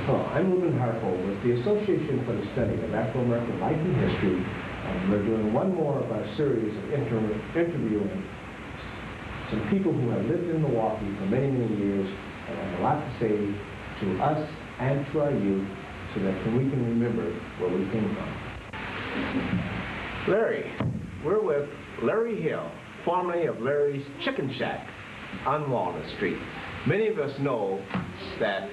Hello, I'm Reuben Harpole with the Association for the Study of Afro American Life and History. We're doing one more of our series of interviewing some people who have lived in Milwaukee for many, many years and have a lot to say to us and to our youth so that we can remember where we came from. Larry, we're with Larry Hill, formerly of Larry's Chicken Shack on Walnut Street. Many of us know that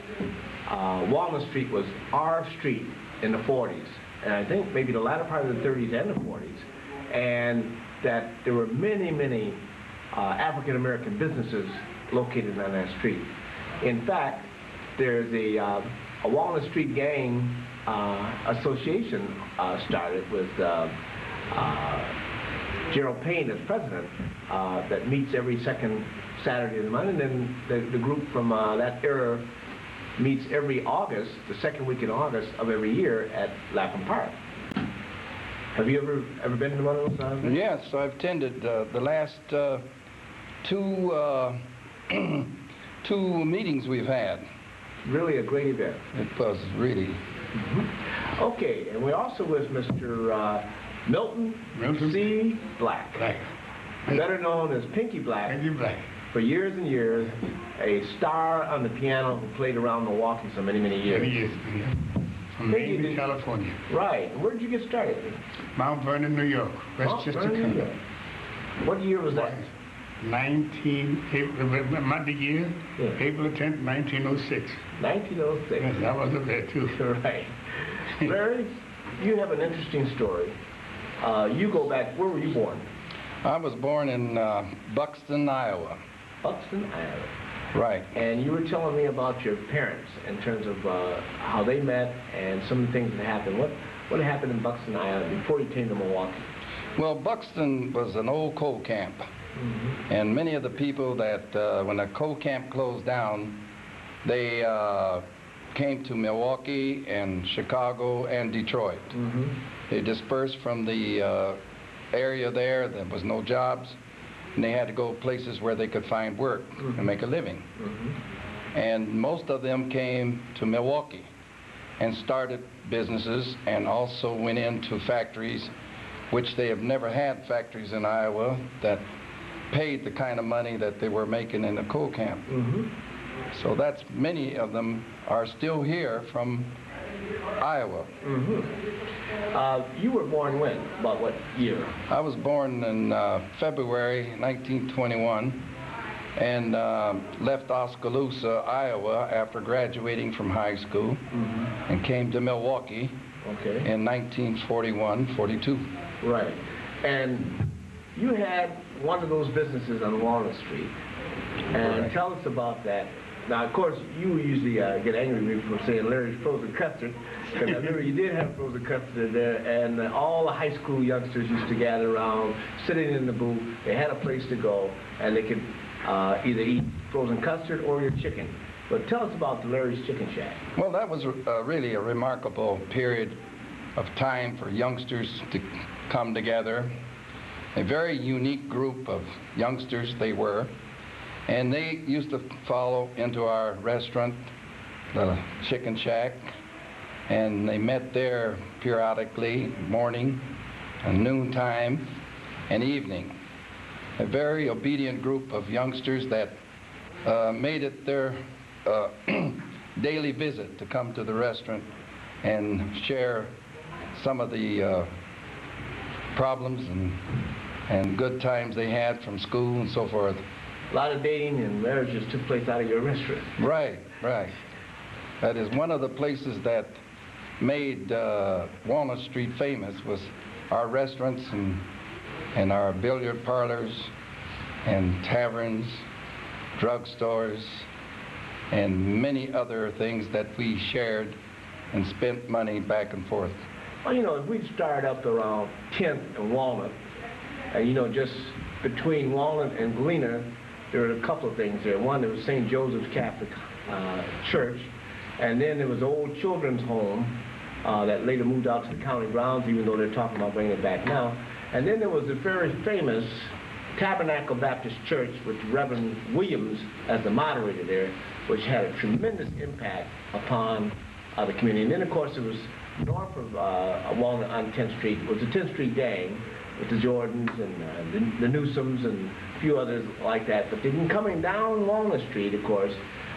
Walnut Street was our street in the 40s, and I think maybe the latter part of the 30s and the 40s, and that there were many, many African American businesses located on that street. In fact, there's a Walnut Street gang association started with Gerald Payne as president that meets every second Saturday of the month, and then the group from that era meets every August, the second week in August of every year at Lapham Park. Have you ever been to one of those? Yes, I've attended the last two meetings we've had. Really a great event. It was really. Mm-hmm. Okay, and we're also with Mr. Milton C. Black. Better known as Pinkie Black. Pinkie Black. For years and years, a star on the piano who played around Milwaukee so many, many years. Many years, yeah. From Maine, California. Right. Where did you get started? Mount Vernon, New York. Westchester County. What year was that? Monday year, yeah. April 10th, 1906. 1906. Yes, I was up there too. Right. Larry, you have an interesting story. You go back, where were you born? I was born in Buxton, Iowa. Buxton, Iowa. Right. And you were telling me about your parents in terms of how they met and some of the things that happened. What happened in Buxton, Iowa before you came to Milwaukee? Well, Buxton was an old coal camp. Mm-hmm. And many of the people that, when the coal camp closed down, they came to Milwaukee and Chicago and Detroit. Mm-hmm. They dispersed from the area there. There was no jobs, and they had to go places where they could find work mm-hmm. and make a living. Mm-hmm. And most of them came to Milwaukee and started businesses and also went into factories, which they have never had factories in Iowa that paid the kind of money that they were making in the coal camp. Mm-hmm. So that's, many of them are still here from Iowa. Mm-hmm. You were born when? About what year? I was born in February 1921 and left Oskaloosa, Iowa after graduating from high school mm-hmm. and came to Milwaukee in 1941-42. Right. And you had one of those businesses on Walnut Street. And right. Tell us about that. Now, of course, you usually get angry with me for saying Larry's frozen custard, because I remember you did have frozen custard there, and all the high school youngsters used to gather around, sitting in the booth. They had a place to go, and they could either eat frozen custard or your chicken. But tell us about the Larry's Chicken Shack. Well, that was really a remarkable period of time for youngsters to come together. A very unique group of youngsters they were. And they used to follow into our restaurant, the Chicken Shack, and they met there periodically, morning, and noontime, and evening. A very obedient group of youngsters that made it their daily visit to come to the restaurant and share some of the problems and good times they had from school and so forth. A lot of dating and marriages took place out of your restaurant. Right, right. That is one of the places that made Walnut Street famous, was our restaurants and our billiard parlors and taverns, drugstores, and many other things that we shared and spent money back and forth. Well, you know, if we started up around 10th and Walnut, and you know, just between Walnut and Galena, there were a couple of things there. One, there was St. Joseph's Catholic Church, and then there was the old children's home that later moved out to the county grounds, even though they're talking about bringing it back now. And then there was the very famous Tabernacle Baptist Church with Reverend Williams as the moderator there, which had a tremendous impact upon the community. And then, of course, it was north of Walnut on 10th Street was the 10th Street gang with the Jordans and the Newsoms and a few others like that. But then coming down Walnut Street, of course,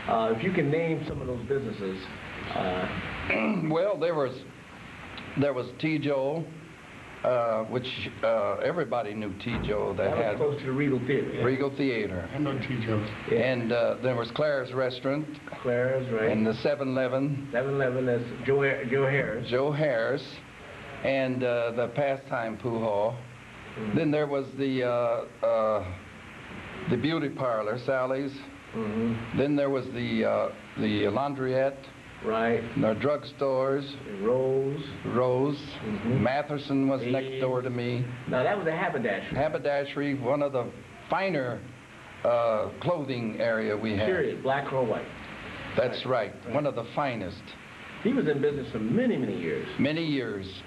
if you can name some of those businesses. Well, there was T. Joe, which everybody knew T. Joe. That was had close to the Regal Theater. Yeah. Regal Theater. I know T. Joe. Yeah. And there was Claire's Restaurant. Claire's, right. And the 7-Eleven. 7-Eleven, that's Joe Harris. Joe Harris. And the Pastime Pool Hall. Mm-hmm. Then there was the beauty parlor, Sally's. Mm-hmm. Then there was the laundrette. Right. The drugstores. Rose. Mm-hmm. Matherson was next door to me. Now that was a haberdashery. Haberdashery, one of the finer clothing area we had. Period. Black or white. That's right. One of the finest. He was in business for many, many years. Many years.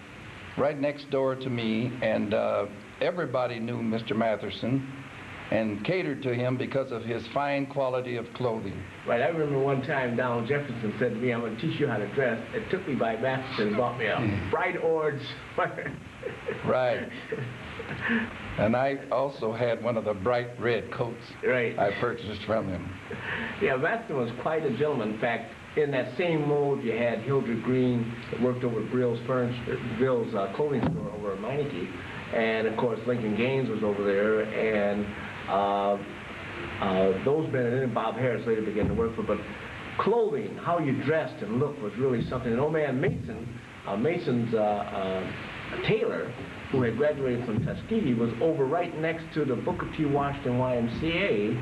Right next door to me, and everybody knew Mr. Matherson and catered to him because of his fine quality of clothing. Right, I remember one time Donald Jefferson said to me, I'm going to teach you how to dress. It took me by Matherson and bought me a bright orange sweater. Right. And I also had one of the bright red coats I purchased from him. Yeah, Matherson was quite a gentleman. In fact, in that same mold, you had Hildred Green that worked over at Bill's clothing store over at Meineke. And, of course, Lincoln Gaines was over there. And those men, and then Bob Harris later began to work for. But clothing, how you dressed and looked was really something. And old man Mason's tailor, who had graduated from Tuskegee, was over right next to the Booker T. Washington YMCA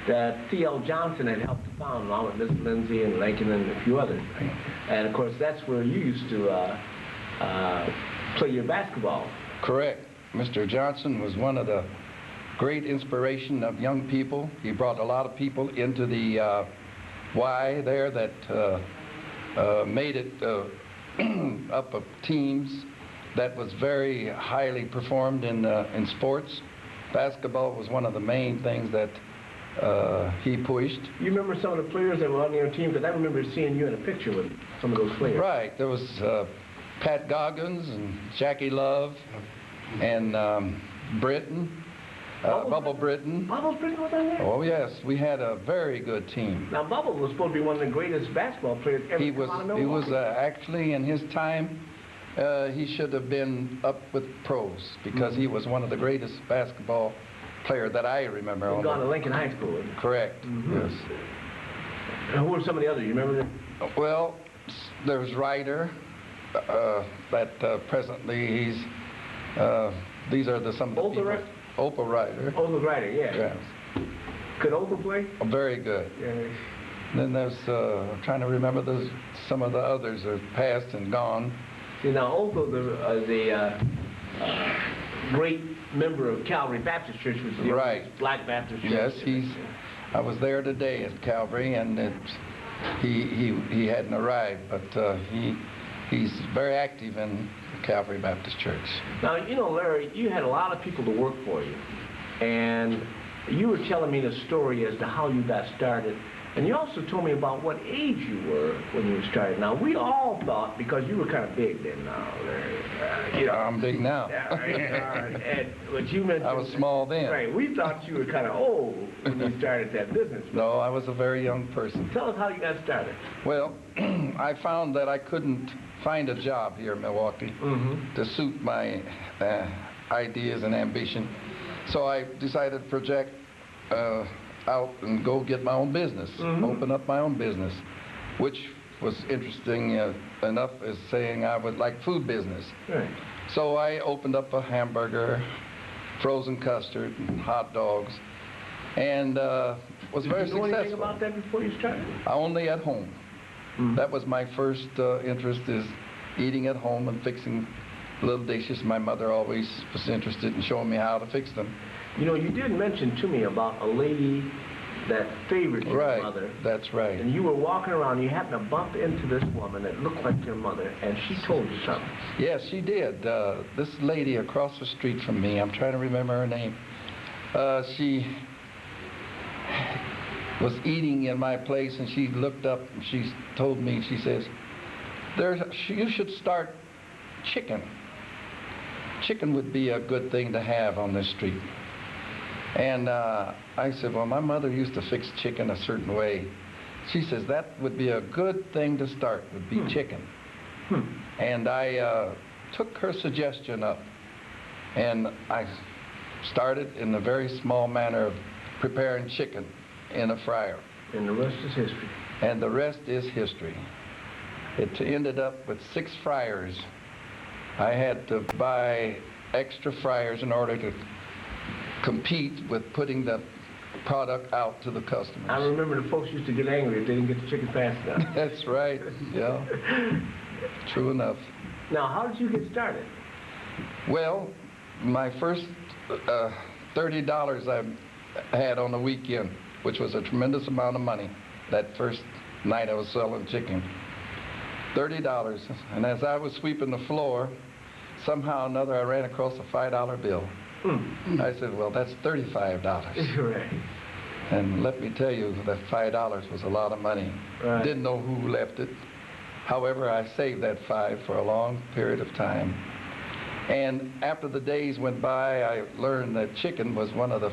that C.L. Johnson had helped to found, along with Miss Lindsay and Lincoln and a few others. And, of course, that's where you used to play your basketball. Correct. Mr. Johnson was one of the great inspiration of young people. He brought a lot of people into the Y there that made it up of teams that was very highly performed in sports. Basketball was one of the main things that he pushed. You remember some of the players that were on your team? Because I remember seeing you in a picture with some of those players. Right. There was Pat Goggins and Jackie Love and Britton. Bubble Britton. Bubble Britton was on there? Oh, yes. We had a very good team. Now, Bubble was supposed to be one of the greatest basketball players ever come out of Milwaukee. He was actually, in his time, he should have been up with pros because he was one of the greatest basketball players that I remember. He'd gone to Lincoln High School. Correct, yes. And who were some of the others? You remember them? Well, there's Ryder. That presently he's, these are some of the people. Opal Ryder. Opal Ryder, yeah. Yes. Could Opal play? Oh, very good. Yeah. Then there's, I'm trying to remember, some of the others are passed and gone. See, now Opal, the great member of Calvary Baptist Church, was the Black Baptist Church. Yes, I was there today at Calvary, and he hadn't arrived, but he's very active in Calvary Baptist Church. Now, you know, Larry, you had a lot of people to work for you, and you were telling me the story as to how you got started, and you also told me about what age you were when you started. Now, we all thought, because you were kind of big then now, Larry, you know. I'm big now. Yeah, right. And what you mentioned, I was small then. Right, we thought you were kind of old when you started that business. No, I was a very young person. Tell us how you got started. Well, I found that I couldn't find a job here in Milwaukee to suit my ideas and ambition. So I decided to project out and go get my own business, open up my own business, which was interesting enough as saying I would like food business. Right. So I opened up a hamburger, frozen custard, and hot dogs, and was very successful. Did you know anything about that before you started? Only at home. That was my first interest, is eating at home and fixing little dishes. My mother always was interested in showing me how to fix them. You know, you did mention to me about a lady that favored your mother. That's right. And you were walking around, you happened to bump into this woman that looked like your mother, and she told you something. Yes, she did. This lady across the street from me, I'm trying to remember her name, she was eating in my place, and she looked up and she told me, she says, You should start chicken. Chicken would be a good thing to have on this street. And I said, well, my mother used to fix chicken a certain way. She says that would be a good thing to start, would be chicken. And I took her suggestion up, and I started in a very small manner of preparing chicken in a fryer. And the rest is history. And the rest is history. It ended up with 6 fryers. I had to buy extra fryers in order to compete with putting the product out to the customers. I remember the folks used to get angry if they didn't get the chicken fast enough. That's right, yeah. True enough. Now, how did you get started? Well, my first $30 I had on the weekend, which was a tremendous amount of money, that first night I was selling chicken. $30. And as I was sweeping the floor, somehow or another I ran across a $5 bill. I said, well, that's $35. Right. And let me tell you, that $5 was a lot of money. Right. Didn't know who left it. However, I saved that $5 for a long period of time. And after the days went by, I learned that chicken was one of the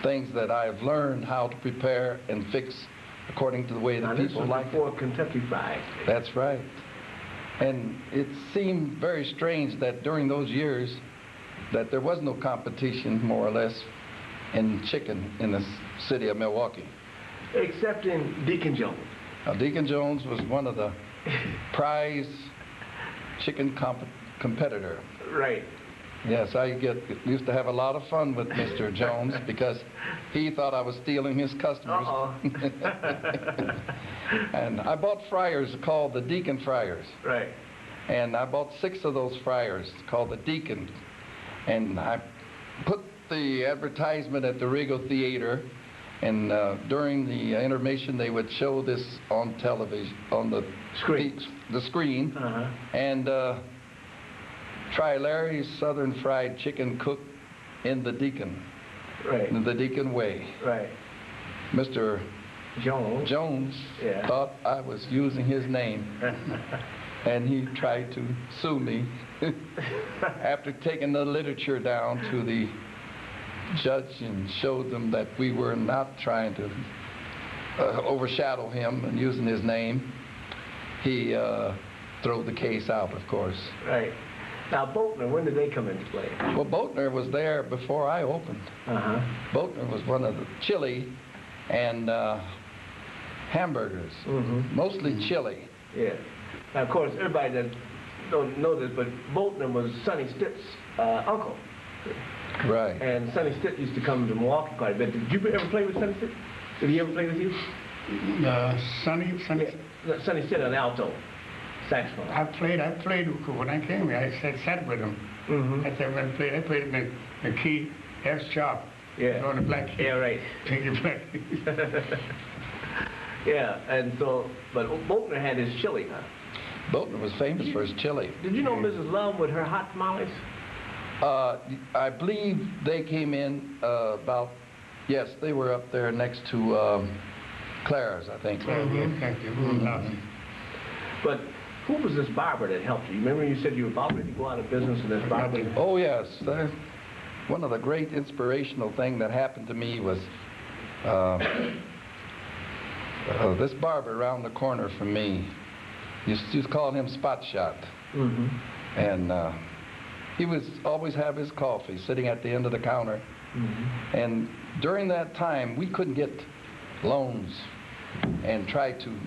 things that I've learned how to prepare and fix according to the way that people like it. Before Kentucky Fried. That's right. And it seemed very strange that during those years that there was no competition, more or less, in chicken in the city of Milwaukee. Except in Deacon Jones. Now, Deacon Jones was one of the prize chicken competitor. Right. Yes, I used to have a lot of fun with Mr. Jones because he thought I was stealing his customers. And I bought fryers called the Deacon fryers. Right. And I bought 6 of those fryers called the Deacon. And I put the advertisement at the Regal Theater, and during the intermission they would show this on television, on the screen. And try Larry's Southern Fried Chicken cooked in the Deacon. Right. In the Deacon way. Right. Mr. Jones thought I was using his name. And he tried to sue me after taking the literature down to the judge and showed them that we were not trying to overshadow him and using his name. He threw the case out, of course. Right. Now, Boatner, when did they come into play? Well, Boatner was there before I opened. Boatner was one of the chili and hamburgers, mostly chili. Yeah. Now, of course, everybody that don't know this, but Boatner was Sonny Stitt's uncle. Right. And Sonny Stitt used to come to Milwaukee quite a bit. Did you ever play with Sonny Stitt? Did he ever play with you? Sonny Sonny Stitt, an alto saxophone. I played when I came here. I sat with him. I said when I played in the key F sharp. Yeah. On the black key. Yeah, right. Black. Yeah, and so, but Boatner had his chili, huh? Boatner was famous for his chili. Did you know Mrs. Love with her hot tamales? I believe they came in yes, they were up there next to Claire's, I think. But who was this barber that helped you? Remember you said you were about ready to go out of business and this barber? Oh, yes. One of the great inspirational things that happened to me was this barber around the corner from me. Used to call him Spot Shot. And he would always have his coffee sitting at the end of the counter. And during that time, we couldn't get loans and try to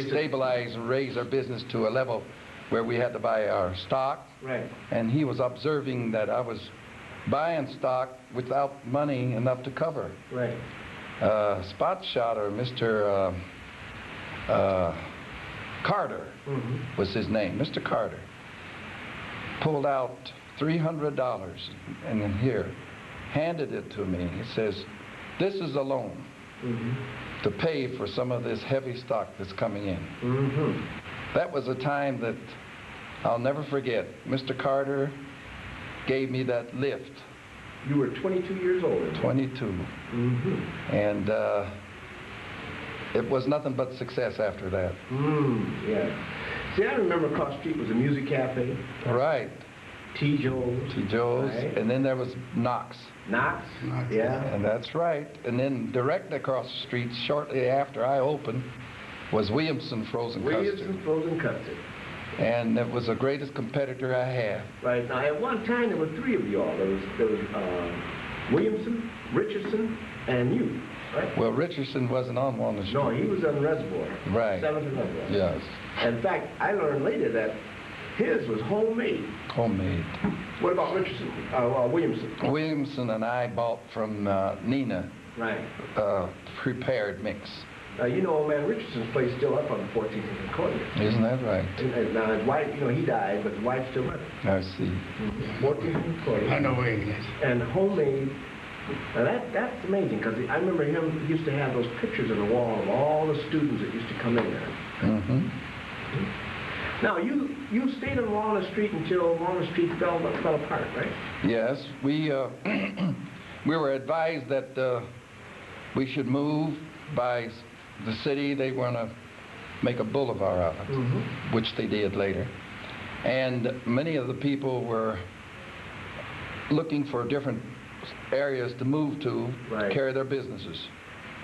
stabilize and raise our business to a level where we had to buy our stock. Right. And he was observing that I was buying stock without money enough to cover. Right. Spot Shot, or Mr. Carter was his name. Mr. Carter pulled out $300 and then here handed it to me. He says, "This is a loan to pay for some of this heavy stock that's coming in." That was a time that I'll never forget. Mr. Carter gave me that lift. You were 22 years old. 22. And it was nothing but success after that. Yeah. See, I remember across the street was a music cafe. Right. T. Joe's. T. Joe's. Right. And then there was Knox. Knox. Yeah. And that's right. And then directly across the street, shortly after I opened, was Williamson Frozen Custard. Williamson Frozen Custard. And it was the greatest competitor I had. Right. Now, at one time, there were three of y'all. There was Williamson, Richardson, and you, right? Well, Richardson wasn't on Walnut Street. No, he was on Reservoir. Right. 7th and Reservoir. Yes. In fact, I learned later that his was homemade. Homemade. What about Richardson? Williamson? Williamson and I bought from Nina. Right. Prepared mix. You know, old man Richardson's place still up on the 14th and Concordia. Isn't that right? And now his wife, you know, he died, but his wife still living. I see. 14th and Concordia. I know where he is. And homemade. Now that's amazing, because I remember him, he used to have those pictures on the wall of all the students that used to come in there. Mm-hmm. Now, you stayed on Walnut Street until Walnut Street fell apart, right? Yes, we were advised that we should move by the city. They were going to make a boulevard out of it, which they did later. And many of the people were looking for different areas to move to, carry their businesses.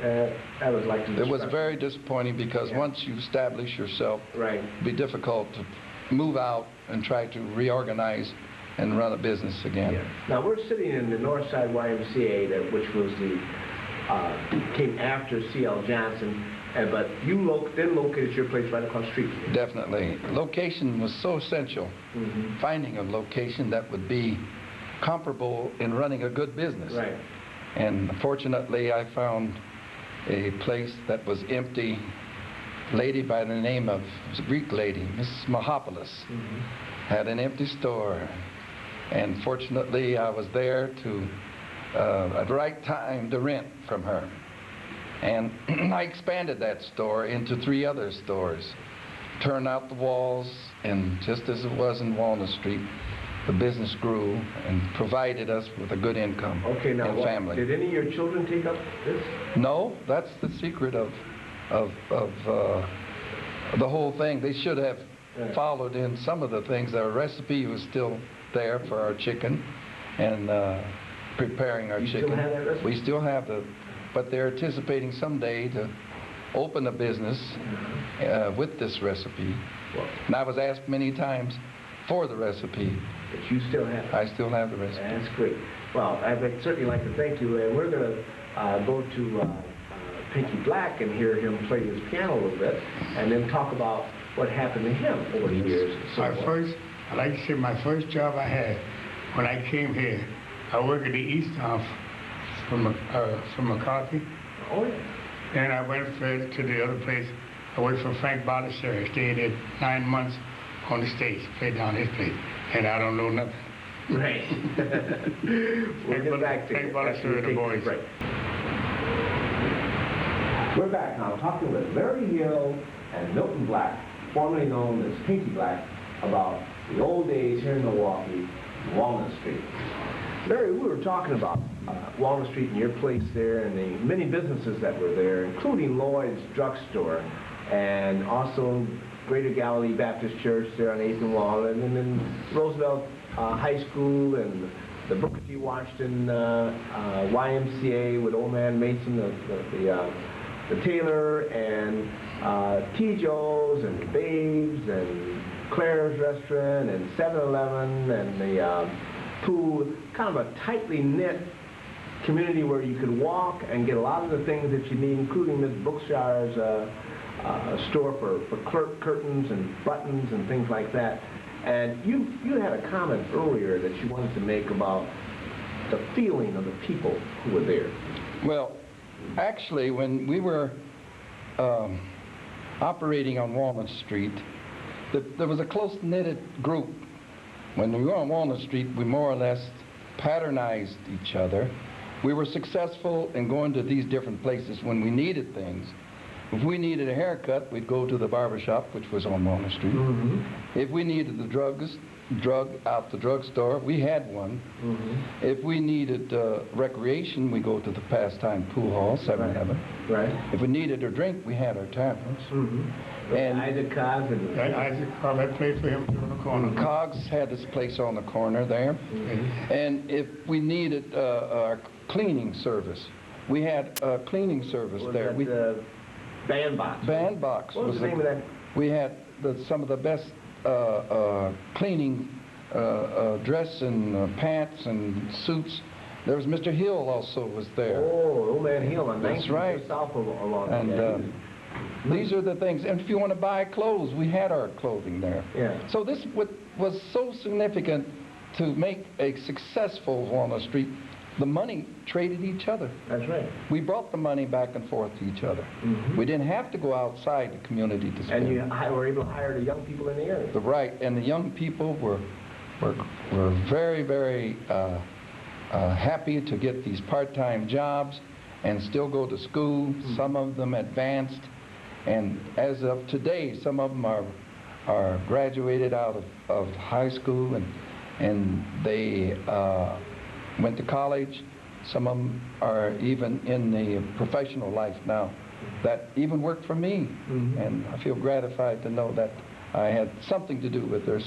That was like it was very disappointing, because once you establish yourself, it'd be difficult to move out and try to reorganize and run a business again. Yeah. Now, we're sitting in the Northside YMCA, which was came after C.L. Johnson, but you then located your place right across the street. Definitely. Location was so essential. Finding a location that would be comparable in running a good business. Right. And fortunately, I found a place that was empty. Lady by the name of, it was a Greek lady, Mrs. Mahopoulos, had an empty store. And fortunately, I was there to, at the right time, to rent from her. And I expanded that store into 3 other stores, turned out the walls, and just as it was in Walnut Street, the business grew and provided us with a good income and family. Did any of your children take up this? No, that's the secret of the whole thing. They should have followed in some of the things. Our recipe was still there for our chicken and preparing our chicken. Still have that recipe? We still have but they're anticipating someday to open a business with this recipe. And I was asked many times for the recipe. But you still have it? I still have the recipe. That's great. Well, I'd certainly like to thank you, and we're going to go to Pinkie Black and hear him play his piano a little bit, and then talk about what happened to him over the years. I'd like to say my first job I had when I came here, I worked at the East Off from McCarthy. Oh, yeah. Then I went to the other place. I worked for Frank Botticelli. I stayed there 9 months on the stage, played down his place, and I don't know nothing. Right. We'll get back to Frank Botticelli and the boys. Right. We're back now talking with Larry Hill and Milton Black, formerly known as Pinkie Black, about the old days here in Milwaukee, Walnut Street. Larry, we were talking about Walnut Street and your place there and the many businesses that were there, including Lloyd's Drugstore and also Greater Galilee Baptist Church there on 8th and Walnut, and then Roosevelt High School and the Booker T. Washington YMCA with Old Man Mason, the Taylor, and T. Joe's and Babe's and Claire's Restaurant and 7-Eleven and the pool, kind of a tightly knit community where you could walk and get a lot of the things that you need, including Miss Bookshire's store for curtains and buttons and things like that. And you had a comment earlier that you wanted to make about the feeling of the people who were there. Well, actually, when we were operating on Walnut Street, there was a close-knitted group. When we were on Walnut Street, we more or less patternized each other. We were successful in going to these different places when we needed things. If we needed a haircut, we'd go to the barber shop, which was on Walnut Street. If we needed the drug out the drugstore, we had one. If we needed recreation, we go to the Pastime Pool Hall, 7-Eleven. Right. If we needed a drink, we had our taverns. And Isaac Cogs and Isaac Cogs, I played for him on the corner. Cogs had his place on the corner there. And if we needed a cleaning service, we had a cleaning service there. Bandbox. Bandbox. What was the name of that? We had some of the best cleaning dress and pants and suits. There was Mr. Hill also was there. Oh, old man Hill on 19th. That's right. Just south of along And these are the things. And if you want to buy clothes, we had our clothing there. Yeah. So this was so significant to make a successful Walnut Street. The money traded each other. That's right. We brought the money back and forth to each other. We didn't have to go outside the community to spend. And you were able to hire the young people in the area. Right, and the young people were very, very happy to get these part-time jobs and still go to school. Some of them advanced, and as of today, some of them are graduated out of high school and they went to college. Some of them are even in the professional life now that even worked for me. And I feel gratified to know that I had something to do with their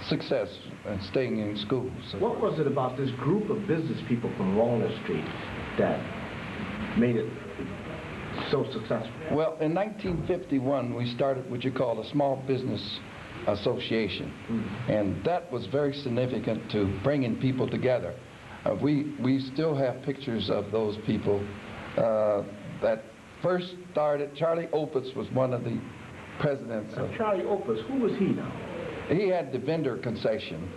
success and staying in school. So what was it about this group of business people from Walnut Street that made it so successful? Well, in 1951, we started what you call a small business association. And that was very significant to bringing people together. We still have pictures of those people that first started. Charlie Opitz was one of the presidents. Charlie Opitz, who was he now? He had the vendor concession,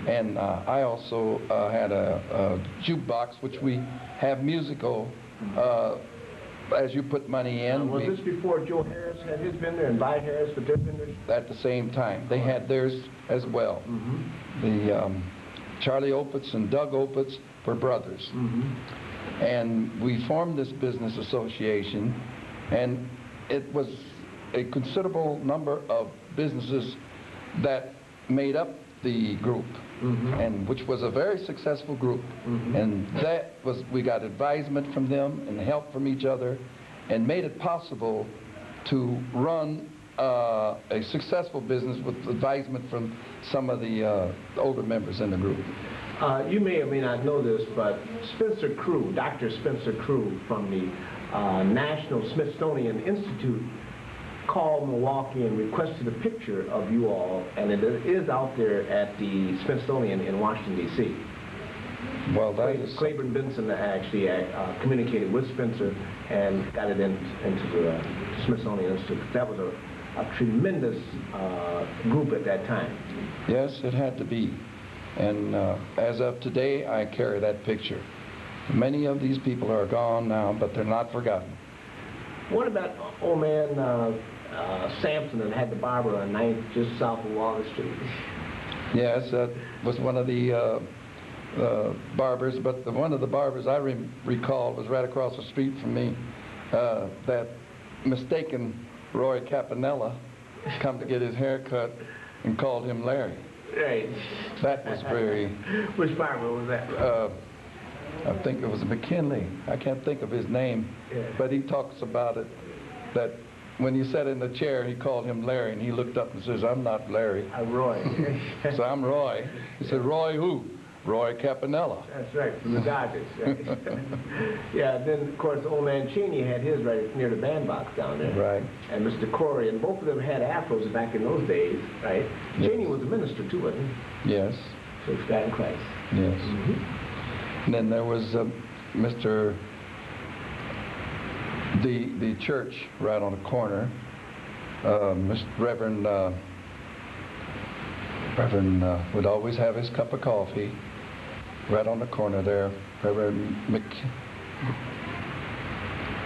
and I also had a jukebox, which we have musical, as you put money in. Was this before Joe Harris had his vendor and Vi Harris with their vendors? At the same time. They had theirs as well. The Charlie Opitz and Doug Opitz were brothers. And we formed this business association, and it was a considerable number of businesses that made up the group, and which was a very successful group. And that was, we got advisement from them and help from each other, and made it possible to run a successful business with advisement from some of the older members in the group. You may or may not know this, but Spencer Crew, Dr. Spencer Crew from the National Smithsonian Institute called Milwaukee and requested a picture of you all, and it is out there at the Smithsonian in Washington, D.C. Well, that is... Claiborne Benson actually communicated with Spencer and got it into the Smithsonian Institute. That was a tremendous group at that time. Yes, it had to be. And as of today, I carry that picture. Many of these people are gone now, but they're not forgotten. What about old man Sampson that had the barber on 9th just south of Walnut Street? Yes, that was one of the barbers, but one of the barbers I recall was right across the street from me, that mistaken Roy Capanella come to get his hair cut and called him Larry. Right. That was very... Which barber was that? I think it was McKinley. I can't think of his name, but he talks about it, that when he sat in the chair, he called him Larry, and he looked up and says, "I'm not Larry. I'm Roy." So I'm Roy. He said, "Roy who?" "Roy Capanella." That's right, from the Dodgers. Right? Yeah, then, of course, old man Cheney had his right near the bandbox down there. Right. And Mr. Corey, and both of them had afros back in those days, right? Yes. Cheney was a minister, too, wasn't he? Yes. So he's God in Christ. Yes. And then there was Mr. The church right on the corner, Reverend would always have his cup of coffee right on the corner there. Reverend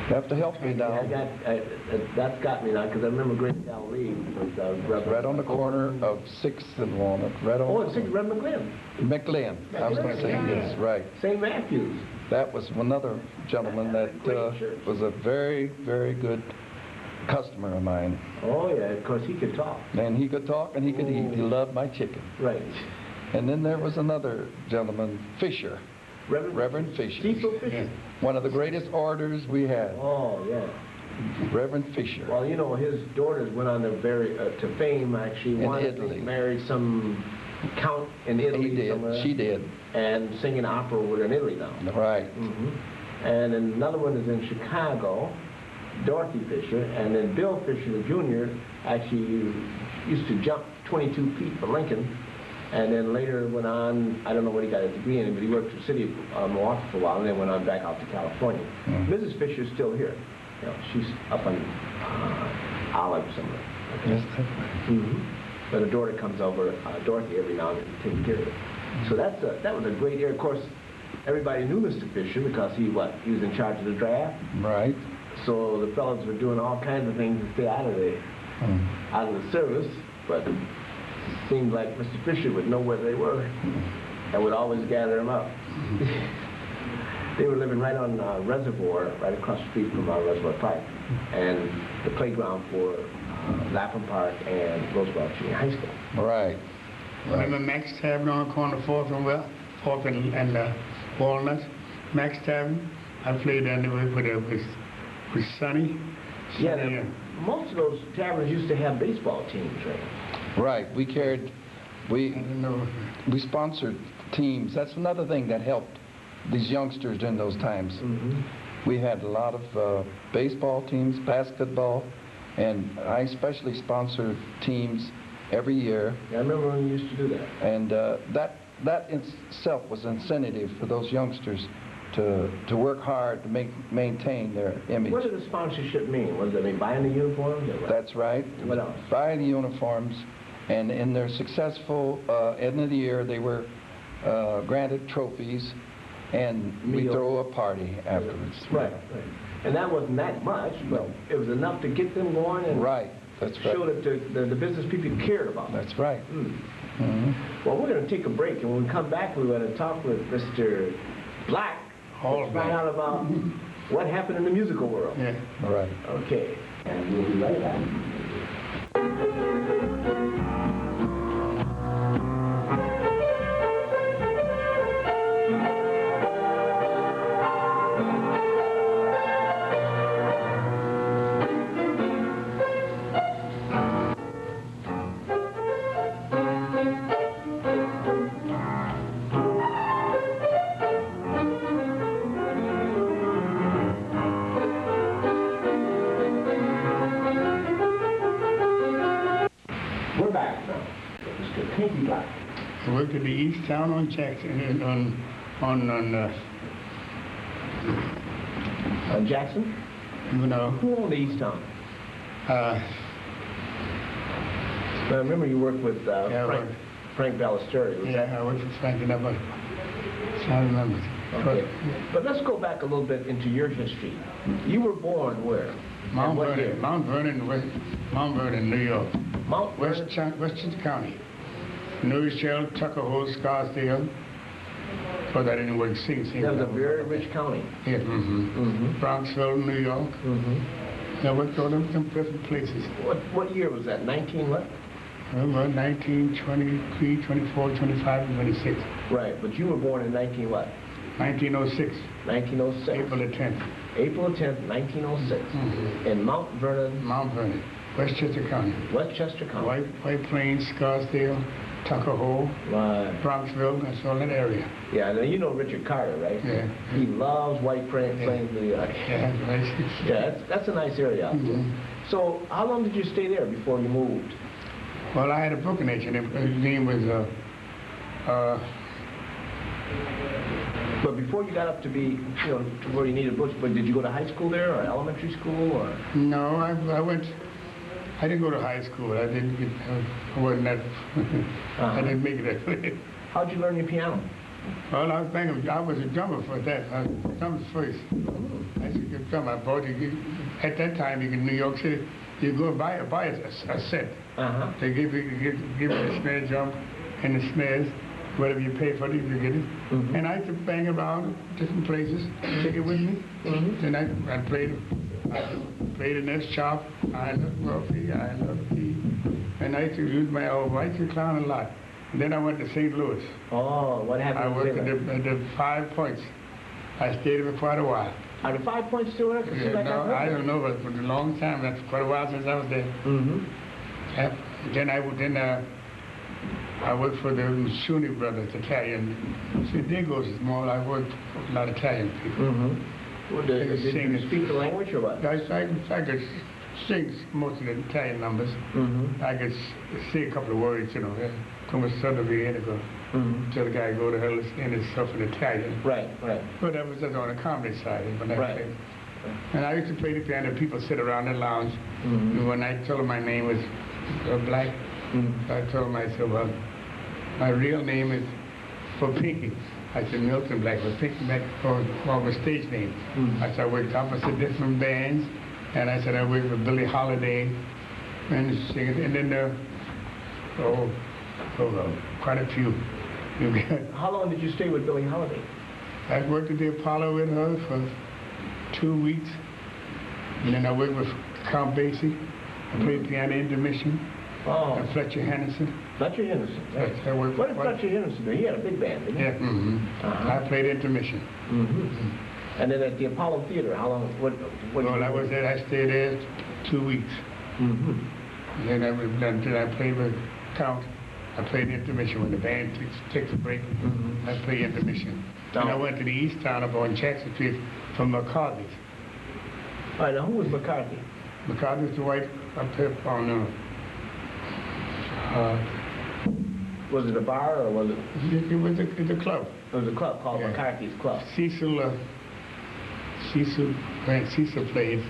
you have to help me now. That's got me now, because I remember Great Galilee. Right on the corner of 6th and Walnut. Right on. Oh, it's Reverend McGlynn. I was going to say yes, right. St. Matthew's. That was another gentleman that was a very, very good customer of mine. Oh, yeah, of course, he could talk. And he could talk and he could eat. He loved my chicken. Right. And then there was another gentleman, Fisher. Reverend Fisher. Cecil Fisher. One of the greatest orators we had. Oh, yeah. Reverend Fisher. Well, you know, his daughters went on to fame, actually. One Italy. Married some count in Italy. He did. Somewhere, She did. and singing opera with her in Italy now. Right. And then another one is in Chicago, Dorothy Fisher, and then Bill Fisher Jr. actually used to jump 22 feet for Lincoln, and then later went on, I don't know what he got his degree in, but he worked for the city of Milwaukee for a while, and then went on back out to California. Mrs. Fisher's still here. You know, she's up on Olive somewhere. Okay. But her daughter comes over, Dorothy, every now and then to take care of it. So that was a great area. Of course, everybody knew Mr. Fisher because he was in charge of the draft. Right. So the fellows were doing all kinds of things to stay out of the service, but it seemed like Mr. Fisher would know where they were and would always gather them up. They were living right on Reservoir, right across the street from Reservoir Park, and the playground for Lapham Park and Roosevelt Junior High School. Right. Remember Max Tavern on the corner, 4th and Walnut? Max Tavern? I played there with Sonny. Yeah, most of those taverns used to have baseball teams, right? Right. We sponsored teams. That's another thing that helped these youngsters during those times. We had a lot of baseball teams, basketball, and I especially sponsored teams every year. Yeah, I remember when you used to do that. And that in itself was incentive for those youngsters to work hard to maintain their image. What did the sponsorship mean? Was it buying the uniforms? That's right. What else? Buying the uniforms, and in their successful end of the year, they were granted trophies, and we throw a party afterwards. Right. And that wasn't that much, but it was enough to get them going and That's right. show that the business people cared about them. That's right. Well, we're going to take a break, and when we come back, we're going to talk with Mr. Black to find out about what happened in the musical world. Yeah. All right. Okay. And we'll be right back. We're back now. Mr. Pinkie Black. I worked at the East Town on Jackson, On Jackson? you know, Who owned the East Town? I remember you worked with Frank Ballesteri. I worked for Frank and I remember. Okay. But let's go back a little bit into your history. You were born where? Mount Vernon, New York. Mount Vernon? Westchester County. Louisville, Tuckahoe, Scarsdale. So that didn't work. Sing. That was a very rich county. Yeah. Bronxville, New York. I worked all them different places. What year was that? 19 what? About 1923, 24, 25, and 26. Right, but you were born in 19 what? 1906. 1906. April the 10th. April 10th, 1906. In Mount Vernon. Mount Vernon, Westchester County. Westchester County. White Plains, Scarsdale, Tuckahoe, Right. Bronxville, that's all that area. Yeah, now you know Richard Carter, right? Yeah. He loves White Plains, New York. Yeah, right. Yeah, that's a nice area out there. So how long did you stay there before you moved? Well, I had a booking agent. His name was, But before you got up to be, to where you needed books, but did you go to high school there or elementary school or? No, I didn't go to high school. I wasn't that, I didn't make it that. How'd you learn your piano? Well, I was thinking, I was a drummer for that. I was drummer first. I used to get drummer. I bought it. At that time, in New York City, you go buy a set. They give you the snare drum and the snares. Whatever you pay for it, you get it. And I used to bang around different places, take it with me. Then I played an S sharp, I love P, and I used to use my elbow. I used to clown a lot. And then I went to St. Louis. Oh, what happened? I worked at the 5 Points. I stayed there for quite a while. Are the 5 points still there? 'Cause it seems like No, I've heard I them. don't know, but for a long time, that's quite a while since I was there. Mm-hmm. Yeah. I worked for the Shuni brothers, Italian. See, Dingo's is more, I worked for a lot of Italian people. Mm-hmm. Well, They did you speak the language or what? I could sing most of the Italian numbers. Mm-hmm. I could say a couple of words, you know. Come sort of be go. Mm-hmm. Tell the guy go to hell and his stuff in Italian. Right, right. But that was just on the comedy side. When I Right. played. And I used to play the piano. People sit around the lounge. Mm-hmm. And when I told them my name was Black, Mm-hmm. I told myself, well, my real name is for Pinkie. I said Milton Black, but Pinkie Black was my stage name. Mm-hmm. I said I worked opposite different bands, and I said I worked with Billie Holiday and singing, and then quite a few. How long did you stay with Billie Holiday? I worked at the Apollo with her for 2 weeks, and then I worked with Count Basie. I played piano intermission. Oh, And Fletcher Henderson. Fletcher Henderson. Right. I worked What did with- Fletcher Henderson do? He had a big band, didn't he? Yeah, Uh-huh. I played intermission. Mm-hmm. And then at the Apollo Theater, how long? What Well, I was there. I stayed there 2 weeks. Mm-hmm. And then I played with Count. I played intermission when the band takes a break. Mm-hmm. I played intermission. Oh. And I went to the East Town up on Jackson Street from McCarthy's. All right, now who was McCarthy? McCarthy's the white up there on Was it a bar or was it? it was the club. It was a club called Yeah. McCarthy's Club. Cecil played.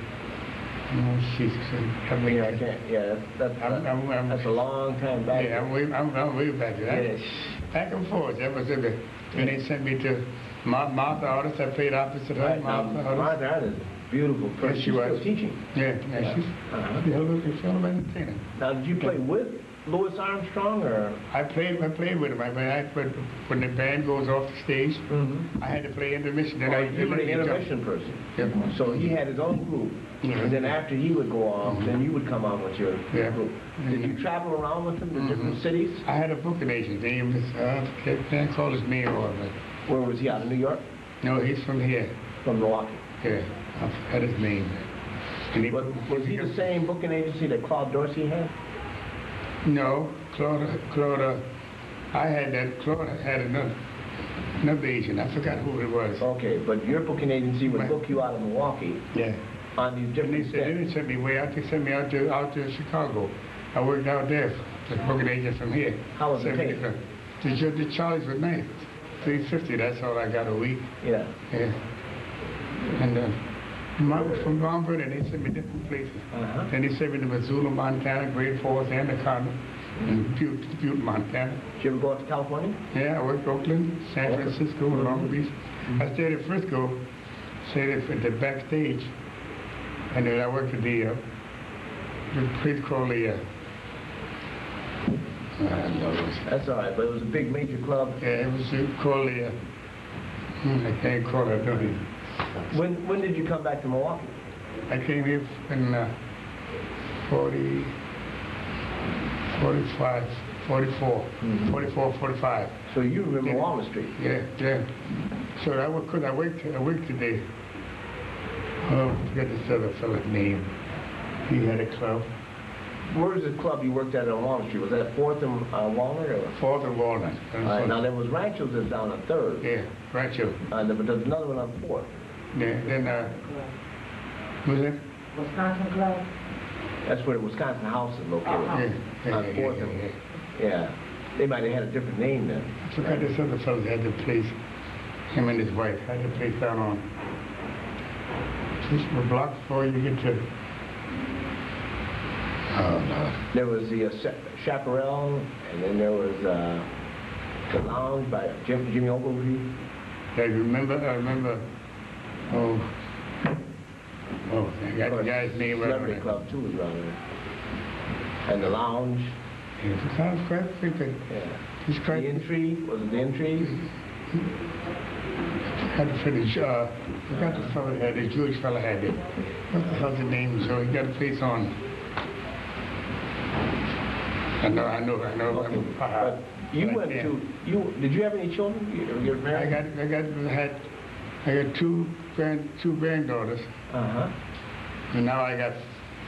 No, Cecil. Yeah, I can't. Yeah, that's a long time back. Yeah, I'm way back there. Yes. Back and forth. That was it. When they sent me to Martha Artist, I played opposite her. Right. Martha Artist, beautiful person. Yes, she She's was. still teaching. Yeah, she's Uh-huh. a hell of an entertainer. Now, did you play with Louis Armstrong or? I played with him. When the band goes off the stage, Mm-hmm. I had to play intermission. Then You were an let me jump. intermission person. Yeah. So he had his own group. Yeah. And then after he would go off, then you would come on with your Yeah. group. Did you travel around with him to different cities? I had a booking agent. His name is, I can't call his name or but Where was he, out of New York? no, he's from here. From Milwaukee. Yeah, I forgot his name. And he, Was he the same booking agency that Claude Dorsey had? No, Claude, I had that. Claude had another agent. I forgot who it was. Okay, but your booking agency would Right. book you out of Milwaukee Yeah. on these And different they steps. didn't send me way out. They sent me out to Chicago. I worked out there. The booking agent from here. How was it Sent me paid? to- The Charlies were nice. $350. That's all I got a week. Yeah. Yeah. And from Lombard, and they sent me different places. Uh-huh. Then they sent me to Missoula, Montana, Great Falls, Anaconda, and Butte, Montana. Did you ever go out to California? Yeah, I worked Oakland, San Okay. Francisco, Long Beach. I stayed at Frisco, stayed at the backstage, and then I worked at the place called the, That's all right, but it was a big major club. yeah, it was called the, I can't call it, don't even. When did you come back to Milwaukee? I came here in 40, 45, 44, 44, 45. So you were in Walnut Street. Yeah. So I worked today. Oh, I forget this other fella's name. He had a club. Where was the club you worked at on Walnut Street? Was that 4th and Walnut? Or? 4th and Walnut. All right, now there was Rancho's that's down on 3rd. Yeah, Rancho. But there's another one on 4th. Yeah, then, was it? Wisconsin Club. That's where the Wisconsin House is located. Yeah, On 4th and, yeah. They might have had a different name then. I forgot this other fella had the place, him and his wife, had the place down on, just a block before you get to, oh, no. There was the Chaparral, and then there was the Lounge by Jimmy Ogilvie. I remember, I got the guy's name right on Celebrity it. Club too was around there. And the Lounge. Yeah, it sounds quite freaking. Yeah. He's quite. The Intrigue, was it the Intrigue? Had to finish. Forgot the fellow had it. Jewish fellow had it. What the hell's the name? So he got a place on. I know. Okay. But you But I went can't. to, did you have any children? You were married? I I got two granddaughters, and now I got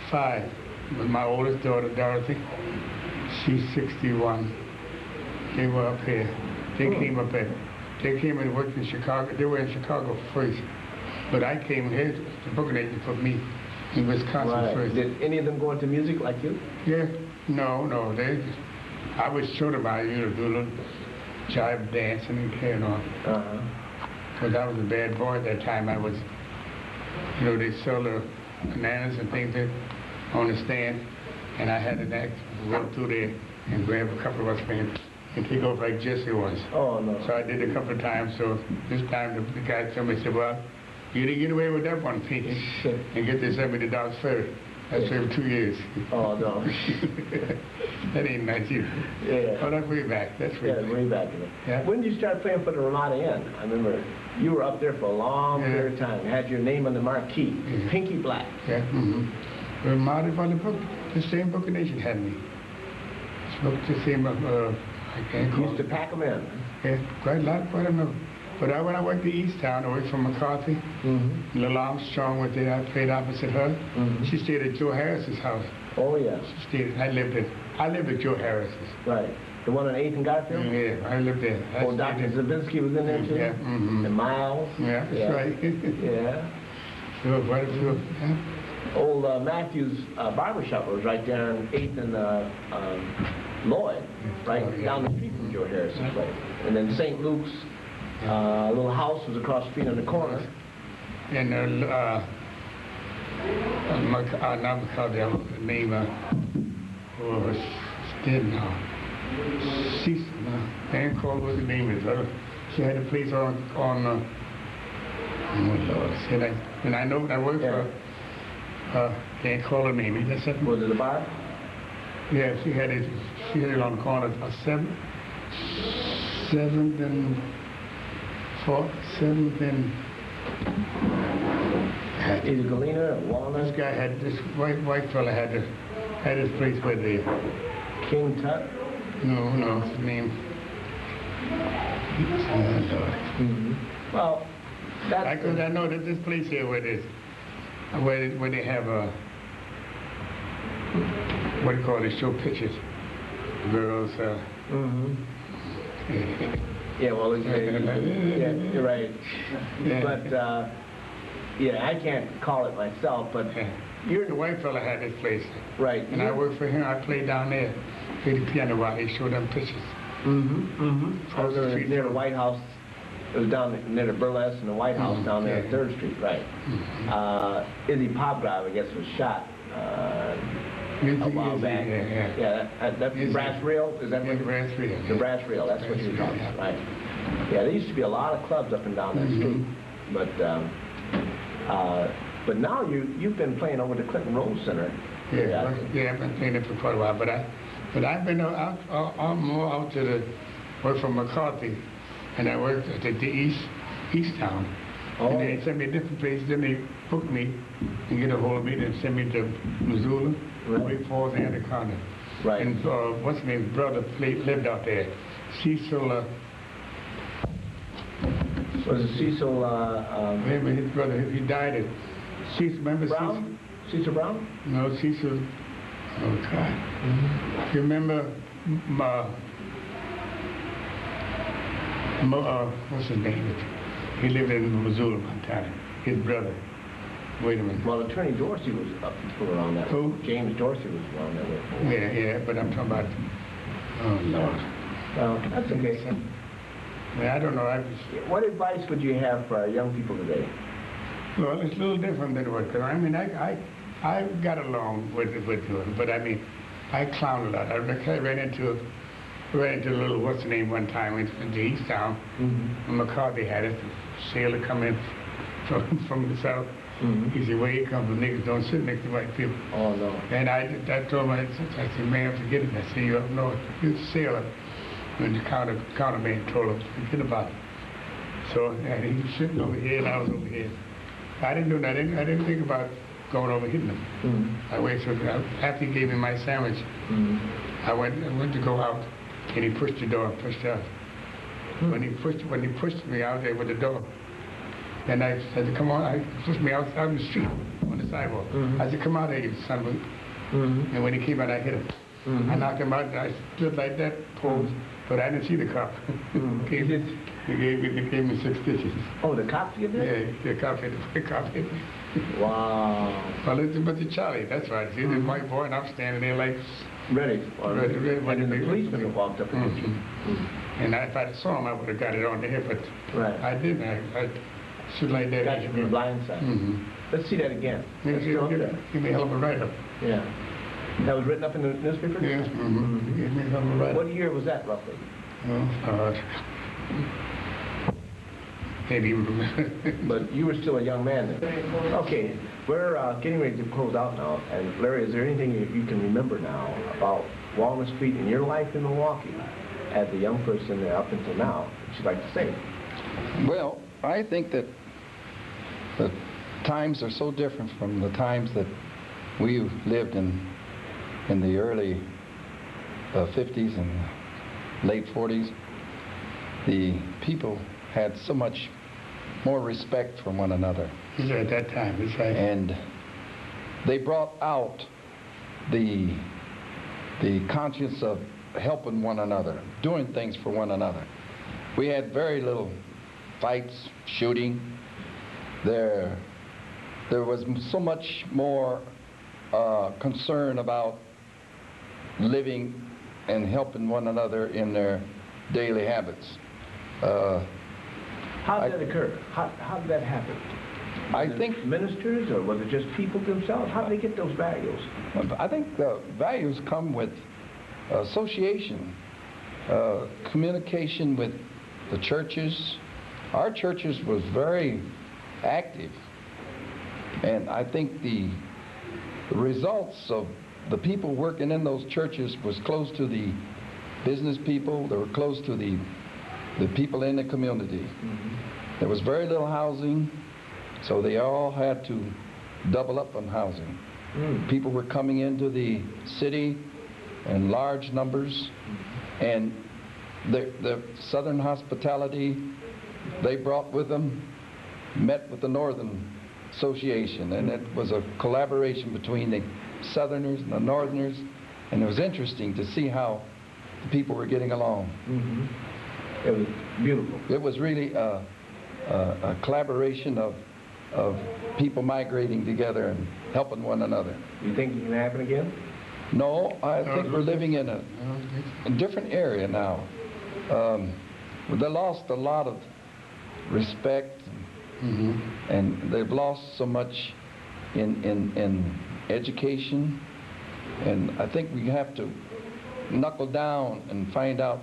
5. With my oldest daughter, Dorothy, she's 61. They were up here. They came up here. They came and worked in Chicago. They were in Chicago first, but I came here. The booking agent put me in Wisconsin first. Did any of them go into music like you? Yeah, no. I was showed about do a little jive dancing and carrying on. Because I was a bad boy at that time. I was, they sell the bananas and things on the stand, and I had to run through there and grab a couple of us and take off like Jesse was. Oh, no. So I did it a couple of times. So this time the guy told me, he said, well, you didn't get away with that one, Pinkie, and get this $70 first. I served 2 years. Oh, no. That ain't nice either. Yeah. Oh, that's way back. That's way back. Way back. Yeah. When did you start playing for the Ramada Inn? I remember you were up there for a long period of time. You had your name on the marquee, Pinkie Black. Yeah. Ramada for the book, the same booking agent had me. The same, I can't call You used to pack them in. Yeah, quite a number. But when I worked at East Town, away from McCarthy, Lil Armstrong was there. I played opposite her. She stayed at Joe Harris's house. Oh, yeah. She stayed. I lived at Joe Harris's. Right. The one on 8th and Garfield? Yeah, I lived there. Dr. Zabinski was in there too? Yeah. And Miles? Yeah, that's right. Yeah. Sure, quite a few. Yeah. Old Matthews barbershop was right there on 8th and Lloyd, right down the street from Joe Harris's place. And then St. Luke's little house was across the street on the corner. And now McCarthy, the name was dead now. Dan called what the name is. She had a place on oh Lord, and I know I worked for can't call her name. That's it. Was it a bar? Yeah, she had it on the corner of 7th and 4th, 7th and. Either Galena or Walnut? This guy had this white fella had his place with the King Tut? No, his name. Well, that's I know that this place here where they have what do you call it? Show pictures, girls. Yeah, well, yeah, you're right. Yeah. But yeah, I can't call it myself, but you're the white fella had this place, right? And I worked for him. I played down there, played the piano while he showed them pictures. I was near the White House. It was down near the Burlesque and the White House down there on 3rd Street, right? Izzy Popgrive, I guess, was shot a while back. That's Brass Reel. Is that what? Brass Reel. The Brass Reel. That's what you're talking about, right? Yeah, there used to be a lot of clubs up and down that street, but now you've been playing over the Clinton Rose Center. Yeah, I've been playing it for quite a while, but I've been more out to the work from McCarthy, and I worked at the East Town. And they sent me to different places, then they booked me and get a hold of me, then sent me to Missoula, Great Falls, and Anaconda. Right. And what's his name? Brother lived out there. Cecil. Was it Cecil? Remember his brother? He died at Cecil. Remember Brown? Cecil Brown? No, Cecil. Oh God. You remember? What's his name? He lived in Missoula, Montana. His brother. Wait a minute. Well, Attorney Dorsey was up around that way. Who? James Dorsey was around that way. Yeah, but I'm talking about. Oh Lord. Well, that's okay. Yeah, I don't know. What advice would you have for our young people today? Well, it's a little different than what. I mean, I got along with him, but I mean, I clowned a lot. I ran into a little what's the name one time in the East Town. And McCarthy had it. A sailor come in from the south. He said, "Where you come from? Niggas don't sit next to white people." Oh no. And I told him, I said, "Man, forget it." I said, "You up north, you're a sailor." And the counterman told him, "Forget about it." So and he was sitting over here, and I was over here. I didn't do nothing. I didn't think about going over hitting him. I waited till after he gave me my sandwich. I went to go out, and he pushed the door and pushed out. When he pushed me out there with the door, And I said, come on, I pushed me out on the street, on the sidewalk. I said, come out here, you son of a... And when he came out, I hit him. I knocked him out, and I stood like that, posed, but I didn't see the cop. He gave me 6 stitches. Oh, the cop did that? Yeah, the cop hit me. Wow. Well, it's a bunch of Charlie, that's right. See, the white boy, and I'm standing there like... Ready. Ready. And then the policeman walked up and hit you. And if I'd saw him, I would have got it on the hip, but I didn't. I stood like that. Got you from the blind side. Let's see that again. Give me a hell of a write-up. Yeah. That was written up in the newspaper? Yes. Give me a hell of a write-up. What year was that, roughly? Maybe. But you were still a young man then. Okay, we're getting ready to close out now. And Larry, is there anything you can remember now about Walnut Street in your life in Milwaukee as a young person there up until now that you'd like to say? Well, I think that the times are so different from the times that we lived in the early 50s and late 40s. The people had so much more respect for one another. Yeah, at that time, that's right. And they brought out the conscience of helping one another, doing things for one another. We had very little fights, shooting. There was so much more concern about living and helping one another in their daily habits. How did that occur? How did that happen? I think ministers, or was it just people themselves? How did they get those values? I think the values come with association, communication with the churches. Our churches was very active, and I think the results of the people working in those churches was close to the business people. They were close to the people in the community. There was very little housing, so they all had to double up on housing. People were coming into the city in large numbers, and the Southern hospitality they brought with them met with the Northern Association, and it was a collaboration between the Southerners and the Northerners, and it was interesting to see how the people were getting along. It was beautiful. It was really a collaboration of people migrating together and helping one another. You think it can happen again? No, I think we're living in a different area now. They lost a lot of respect, and they've lost so much in education, and I think we have to knuckle down and find out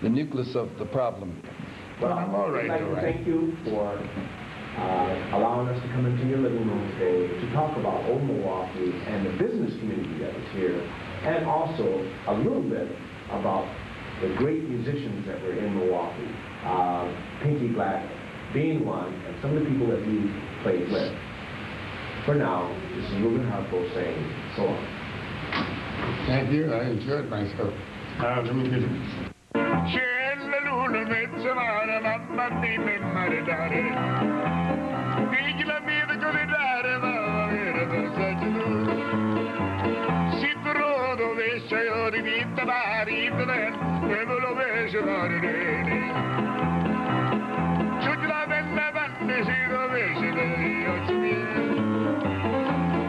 the nucleus of the problem. Well, I'm all right. I'd like to thank you for allowing us to come into your living room today to talk about old Milwaukee and the business community that is here, and also a little bit about the great musicians that were in Milwaukee, Pinkie Black being one, and some of the people that we played with. For now, this is Reuben Harpole saying so long. Thank you. I enjoyed myself. Let me get it.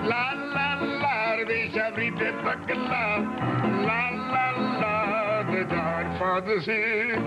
La la la, the Godfather said.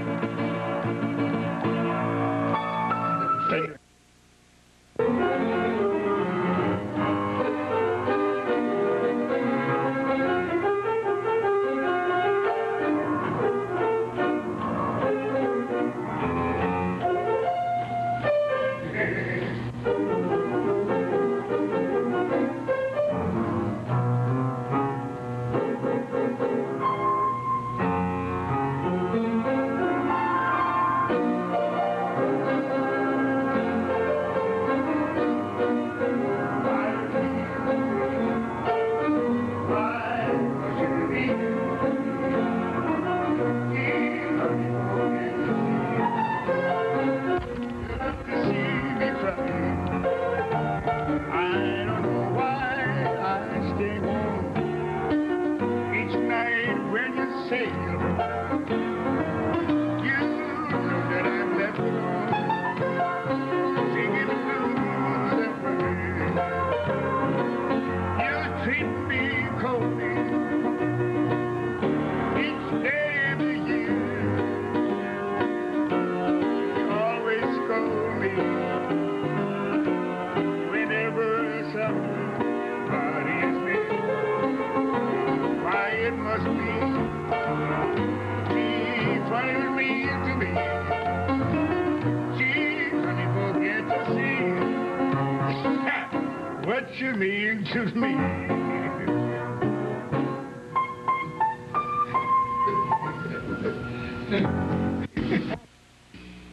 You know that I'm left alone, singing the blues and blues. You treat me coldly each day of the year. You always scold me whenever somebody is near. Why it must be funny with me to me. Gee, honey, forget to see what you mean to me.